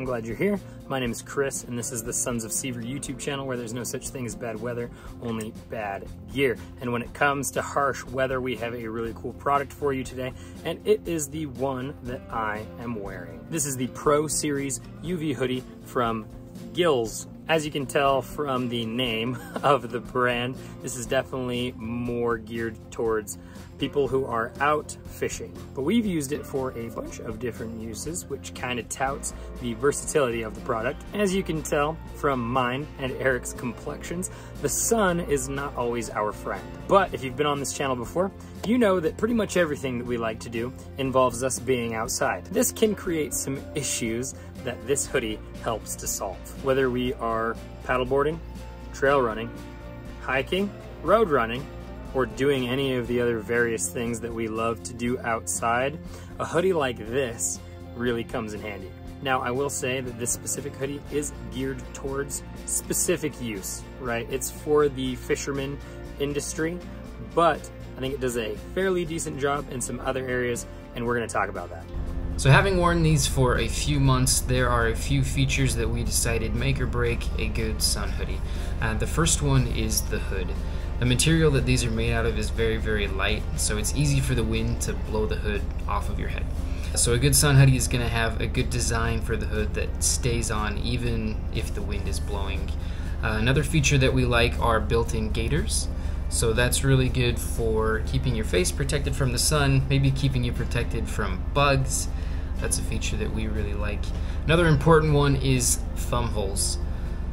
I'm glad you're here. My name is Chris, and this is the Sons of Sever YouTube channel where there's no such thing as bad weather, only bad gear. And when it comes to harsh weather, we have a really cool product for you today, and it is the one that I am wearing. This is the Pro Series UV hoodie from Gillz. As you can tell from the name of the brand, this is definitely more geared towards people who are out fishing. But we've used it for a bunch of different uses, which kind of touts the versatility of the product. As you can tell from mine and Eric's complexions, the sun is not always our friend. But if you've been on this channel before, you know that pretty much everything that we like to do involves us being outside. This can create some issues that this hoodie helps to solve. Whether we are paddleboarding, trail running, hiking, road running, or doing any of the other various things that we love to do outside, a hoodie like this really comes in handy. Now, I will say that this specific hoodie is geared towards specific use, right? It's for the fisherman industry, but I think it does a fairly decent job in some other areas, and we're gonna talk about that. So having worn these for a few months, there are a few features that we decided make or break a good sun hoodie. The first one is the hood. The material that these are made out of is very, very light, so it's easy for the wind to blow the hood off of your head. So a good sun hoodie is going to have a good design for the hood that stays on even if the wind is blowing. Another feature that we like are built-in gaiters. So that's really good for keeping your face protected from the sun, maybe keeping you protected from bugs. That's a feature that we really like. Another important one is thumb holes.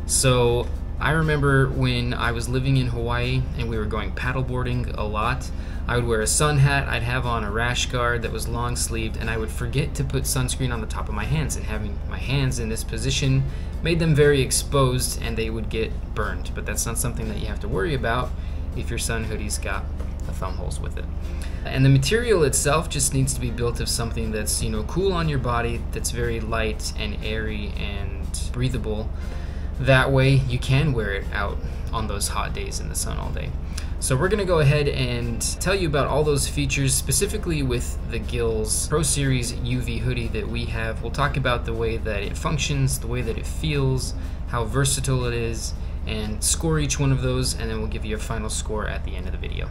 So I remember when I was living in Hawaii and we were going paddleboarding a lot, I would wear a sun hat, I'd have on a rash guard that was long sleeved, and I would forget to put sunscreen on the top of my hands, and having my hands in this position made them very exposed and they would get burned. But that's not something that you have to worry about if your sun hoodie's got the thumb holes with it. And the material itself just needs to be built of something that's, cool on your body, that's very light and airy and breathable. That way you can wear it out on those hot days in the sun all day. So we're gonna go ahead and tell you about all those features, specifically with the Gillz Pro Series UV hoodie that we have. We'll talk about the way that it functions, the way that it feels, how versatile it is, and score each one of those, and then we'll give you a final score at the end of the video.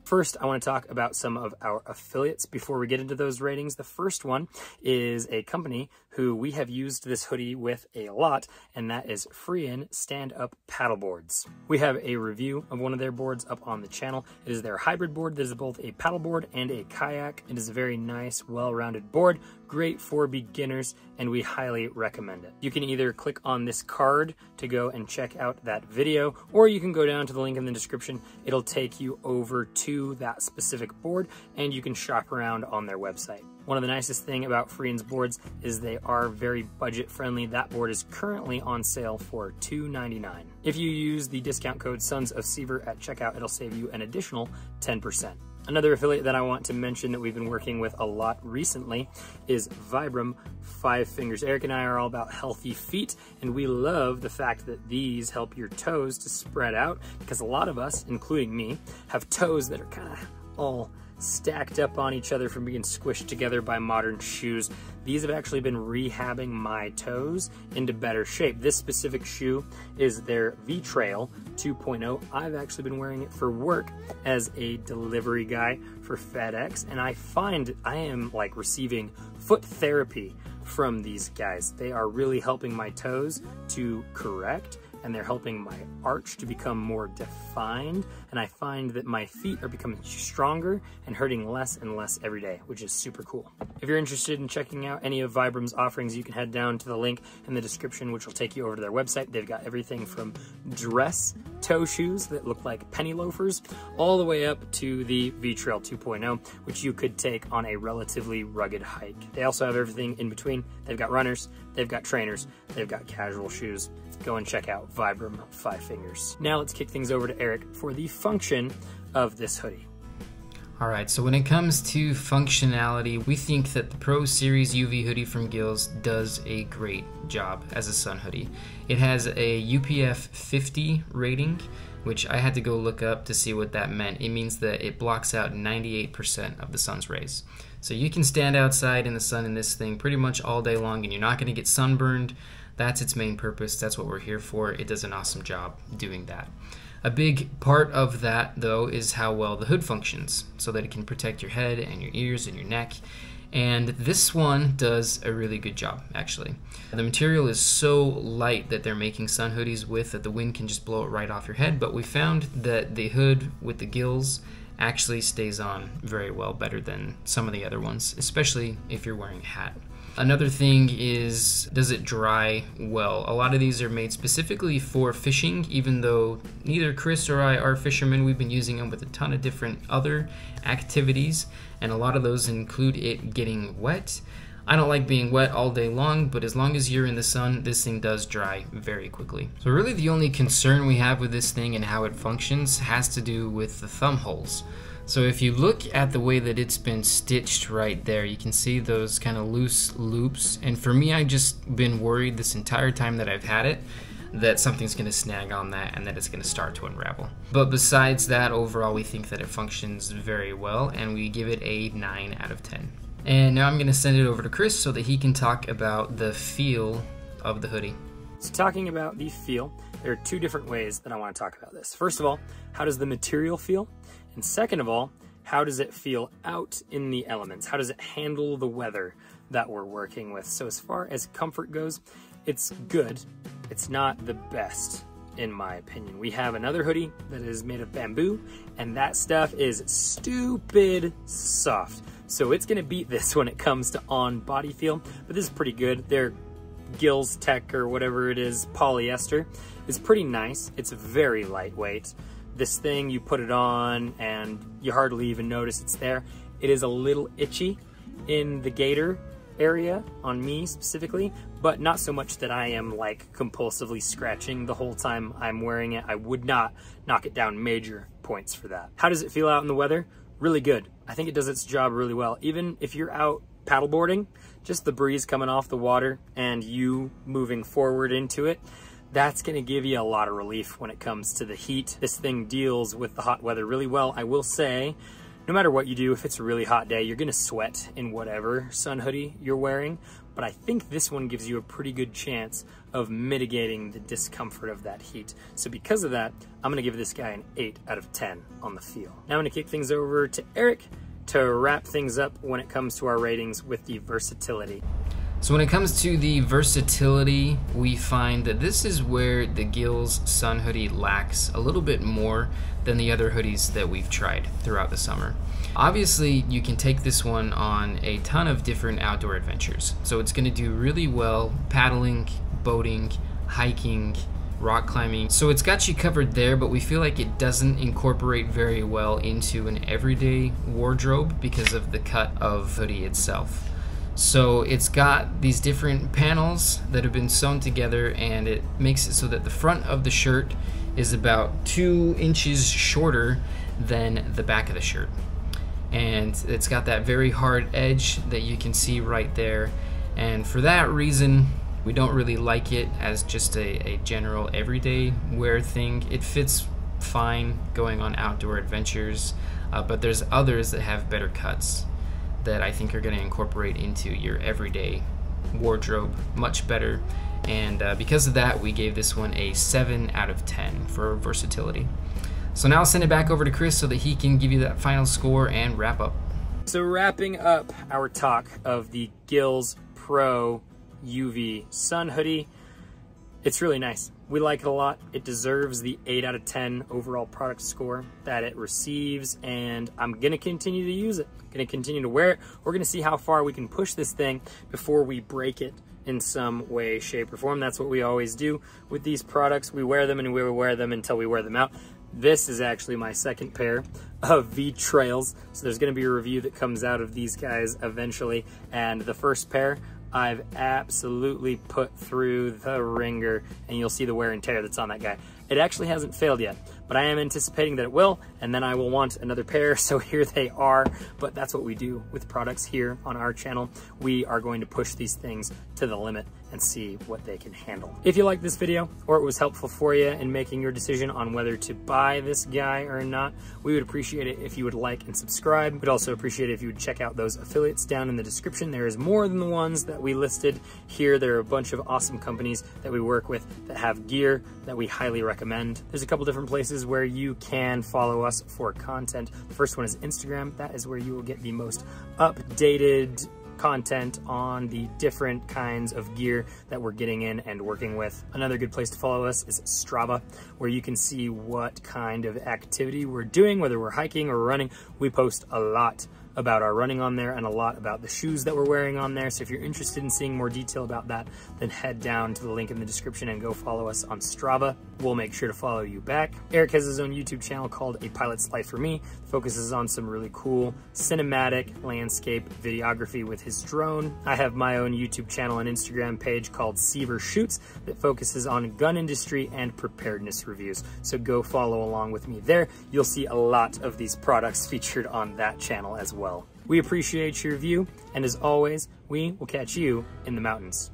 First, I want to talk about some of our affiliates before we get into those ratings. The first one is a company who we have used this hoodie with a lot, and that is Freein Stand-Up Paddleboards. We have a review of one of their boards up on the channel. It is their hybrid board that is both a paddleboard and a kayak. It is a very nice, well-rounded board, great for beginners, and we highly recommend it. You can either click on this card to go and check out that video, or you can go down to the link in the description. It'll take you over to that specific board, and you can shop around on their website. One of the nicest thing about Frein's boards is they are very budget friendly. That board is currently on sale for $2.99. If you use the discount code Sons of Sever at checkout, it'll save you an additional 10%. Another affiliate that I want to mention that we've been working with a lot recently is Vibram 5 Fingers. Eric and I are all about healthy feet, and we love the fact that these help your toes to spread out, because a lot of us, including me, have toes that are kind of all stacked up on each other from being squished together by modern shoes. These have actually been rehabbing my toes into better shape. This specific shoe is their V-Trail 2.0. I've actually been wearing it for work as a delivery guy for FedEx, and I find I am like receiving foot therapy from these guys. They are really helping my toes to correct, and they're helping my arch to become more defined, and I find that my feet are becoming stronger and hurting less and less every day, which is super cool. If you're interested in checking out any of Vibram's offerings, you can head down to the link in the description, which will take you over to their website. They've got everything from dress toe shoes that look like penny loafers, all the way up to the V-Trail 2.0, which you could take on a relatively rugged hike. They also have everything in between. They've got runners, they've got trainers, they've got casual shoes. Go and check out Vibram 5 Fingers. Now let's kick things over to Eric for the function of this hoodie. Alright, so when it comes to functionality, we think that the Pro Series UV hoodie from Gillz does a great job as a sun hoodie. It has a UPF 50 rating, which I had to go look up to see what that meant. It means that it blocks out 98% of the sun's rays. So you can stand outside in the sun in this thing pretty much all day long and you're not going to get sunburned. That's its main purpose. That's what we're here for. It does an awesome job doing that. A big part of that, though, is how well the hood functions, so that it can protect your head and your ears and your neck. And this one does a really good job, actually. The material is so light that they're making sun hoodies with that the wind can just blow it right off your head, but we found that the hood with the Gillz actually stays on very well, better than some of the other ones, especially if you're wearing a hat. Another thing is, does it dry well? A lot of these are made specifically for fishing, even though neither Chris or I are fishermen. We've been using them with a ton of different other activities, and a lot of those include it getting wet. I don't like being wet all day long, but as long as you're in the sun, this thing does dry very quickly. So really the only concern we have with this thing and how it functions has to do with the thumb holes. So if you look at the way that it's been stitched right there, you can see those kind of loose loops. And for me, I've just been worried this entire time that I've had it that something's going to snag on that and that it's going to start to unravel. But besides that, overall, we think that it functions very well, and we give it a 9 out of 10. And now I'm going to send it over to Chris so that he can talk about the feel of the hoodie. So talking about the feel, there are two different ways that I want to talk about this. First of all, how does the material feel? And second of all, how does it feel out in the elements? How does it handle the weather that we're working with? So as far as comfort goes, it's good. It's not the best, in my opinion. We have another hoodie that is made of bamboo, and that stuff is stupid soft. So it's gonna beat this when it comes to on body feel, but this is pretty good. Their Gillz Tech or whatever it is, polyester, is pretty nice. It's very lightweight. This thing, you put it on and you hardly even notice it's there. It is a little itchy in the gaiter area, on me specifically, but not so much that I am like compulsively scratching the whole time I'm wearing it. I would not knock it down major points for that. How does it feel out in the weather? Really good. I think it does its job really well. Even if you're out paddleboarding, just the breeze coming off the water and you moving forward into it, that's gonna give you a lot of relief when it comes to the heat. This thing deals with the hot weather really well. I will say, no matter what you do, if it's a really hot day, you're gonna sweat in whatever sun hoodie you're wearing, but I think this one gives you a pretty good chance of mitigating the discomfort of that heat. So because of that, I'm gonna give this guy an 8 out of 10 on the feel. Now I'm gonna kick things over to Eric to wrap things up when it comes to our ratings with the versatility. So when it comes to the versatility, we find that this is where the Gillz sun hoodie lacks a little bit more than the other hoodies that we've tried throughout the summer. Obviously, you can take this one on a ton of different outdoor adventures. So it's gonna do really well paddling, boating, hiking, rock climbing. So it's got you covered there, but we feel like it doesn't incorporate very well into an everyday wardrobe because of the cut of hoodie itself. So it's got these different panels that have been sewn together, and it makes it so that the front of the shirt is about 2 inches shorter than the back of the shirt. And it's got that very hard edge that you can see right there. And for that reason, we don't really like it as just a general everyday wear thing. It fits fine going on outdoor adventures, but there's others that have better cuts that I think are going to incorporate into your everyday wardrobe much better. And because of that, we gave this one a 7 out of 10 for versatility. So now I'll send it back over to Chris so that he can give you that final score and wrap up. So wrapping up our talk of the Gillz Pro UV Sun Hoodie, it's really nice. We like it a lot. It deserves the 8 out of 10 overall product score that it receives, and I'm gonna continue to use it. Gonna continue to wear it. We're gonna see how far we can push this thing before we break it in some way, shape, or form. That's what we always do with these products. We wear them and we wear them until we wear them out. This is actually my second pair of V-Trails, so there's gonna be a review that comes out of these guys eventually, and the first pair I've absolutely put through the ringer, and you'll see the wear and tear that's on that guy. It actually hasn't failed yet, but I am anticipating that it will, and then I will want another pair, so here they are. But that's what we do with products here on our channel. We are going to push these things to the limit and see what they can handle. If you liked this video or it was helpful for you in making your decision on whether to buy this guy or not, we would appreciate it if you would like and subscribe. We'd also appreciate it if you would check out those affiliates down in the description. There is more than the ones that we listed here. There are a bunch of awesome companies that we work with that have gear that we highly recommend. There's a couple different places where you can follow us for content. The first one is Instagram. That is where you will get the most updated content on the different kinds of gear that we're getting in and working with. Another good place to follow us is Strava, where you can see what kind of activity we're doing, whether we're hiking or running. We post a lot about our running on there and a lot about the shoes that we're wearing on there. So if you're interested in seeing more detail about that, then head down to the link in the description and go follow us on Strava. We'll make sure to follow you back. Eric has his own YouTube channel called A Pilot's Life for Me. It focuses on some really cool cinematic landscape videography with his drone. I have my own YouTube channel and Instagram page called SeverShoots that focuses on gun industry and preparedness reviews. So go follow along with me there. You'll see a lot of these products featured on that channel as well. We appreciate your view, and as always, we will catch you in the mountains.